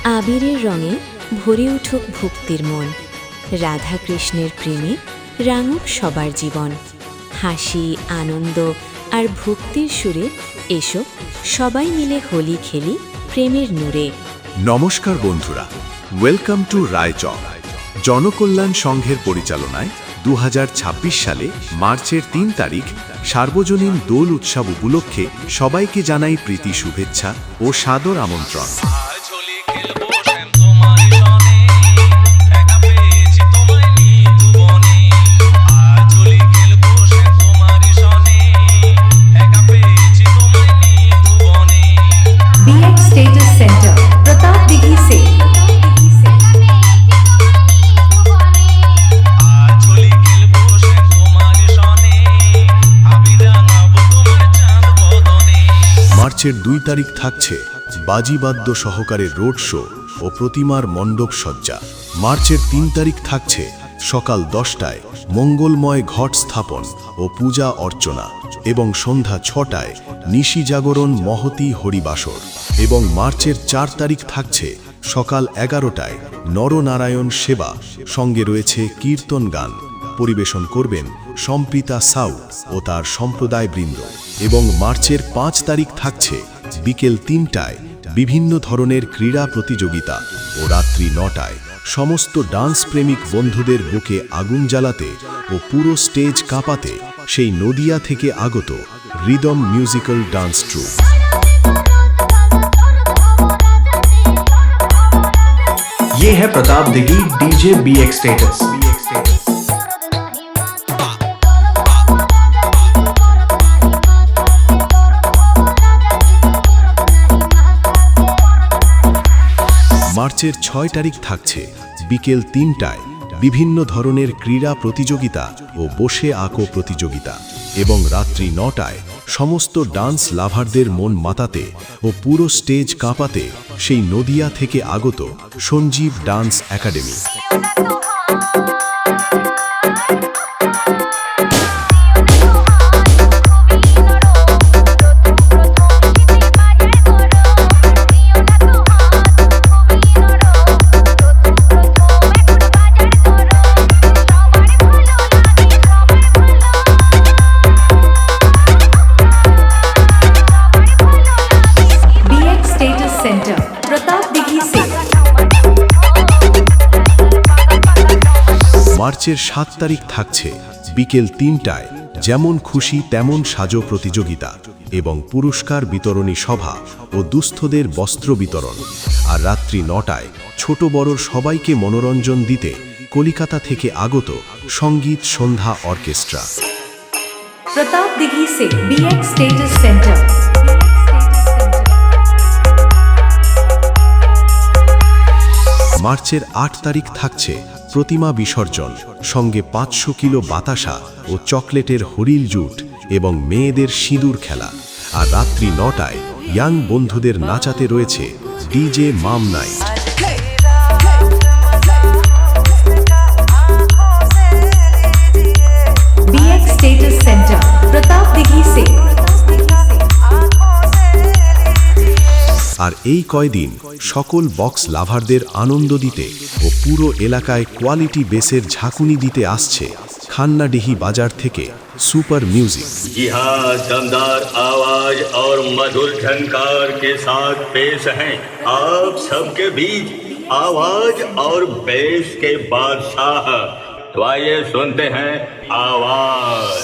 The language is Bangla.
আবিরের রঙে ভরে উঠুক ভক্তির মন। রাধা কৃষ্ণের প্রেমে রাঙুক সবার জীবন। হাসি, আনন্দ আর ভক্তির সুরে এসো সবাই মিলে হোলি খেলি প্রেমের নূরে। নমস্কার বন্ধুরা, ওয়েলকাম টু রায়চক। জনকল্যাণ সংঘের পরিচালনায় 2026 সালে মার্চের 3 তারিখ সার্বজনীন দোল উৎসব উপলক্ষে সবাইকে জানাই প্রীতি শুভেচ্ছা ও সাদর আমন্ত্রণ। মার্চের 2 তারিখ থাকছে বাজিবাদ্য সহকারে রোড শো ও প্রতিমার মণ্ডপ সজ্জা। মার্চের 3 তারিখ থাকছে সকাল 10টায় মঙ্গলময় ঘট স্থাপন ও পূজা অর্চনা এবং সন্ধ্যা 6টায় নিশি জাগরণ মহতী হরিবাসর। এবং মার্চের 4 তারিখ থাকছে সকাল 11টায় নরনারায়ণ সেবা, সঙ্গে রয়েছে কীর্তন গান। পরিবেশন করবেন সম্প্রীতা সাউ ও তার সম্প্রদায়বৃন্দ। এবং মার্চের 5 তারিখ থাকছে বিকেল 3টায় বিভিন্ন ধরনের ক্রীড়া প্রতিযোগিতা ও রাত্রি 9টায় সমস্ত ডান্স প্রেমিক বন্ধুদের বুকে আগুন জ্বালাতে ও পুরো স্টেজ কাঁপাতে সেই নদিয়া থেকে আগত রিদম মিউজিক্যাল ডান্স ট্রুপ। ये है Pratap Dighi DJ BX status. মার্চের 6 তারিখ থাকছে বিকেল 3টায় বিভিন্ন ধরনের ক্রীড়া প্রতিযোগিতা ও বসে আঁকো প্রতিযোগিতা। এবং রাত্রি 9টায় সমস্ত ডান্স লাভারদের মন মাতাতে ও পুরো স্টেজ কাঁপাতে সেই নদিয়া থেকে আগত সঞ্জীব ডান্স একাডেমি। মার্চের 7 তারিখ থাকছে বিকেল 3টায় যেমন খুশি তেমন সাজো প্রতিযোগিতা এবং পুরস্কার বিতরণী সভা ও দুস্থদের বস্ত্র বিতরণ। আর রাত্রি 9টায় ছোট বড় সবাইকে মনোরঞ্জন দিতে কলিকাতা থেকে আগত সঙ্গীত সন্ধ্যা অর্কেস্ট্রা। प्रताप दिघी से BX स्टेटस सेंटर। মার্চের 8 তারিখ থাকছে প্রতিমা বিসর্জন, সঙ্গে 500 কিলো বাতাসা ও চকলেটের হরিল জুট এবং মেয়েদের সিঁদুর খেলা। আর রাত্রি 9টায় ইয়াং বন্ধুদের নাচাতে রয়েছে ডিজে মাম night. BX status center Pratap Dighi से। আর এই কয়দিন সকল বক্স লাভারদের আনন্দ দিতে ও পুরো এলাকায় কোয়ালিটি বেসের ঝাঁকুনি দিতে আসছে খান্নাডিহি বাজার থেকে সুপার মিউজিক। जी हाँ, दमदार आवाज और मधुर झनकार के साथ पेश हैं आप सबके बीच आवाज और बेस के बादशाह। तो आइए सुनते हैं आवाज।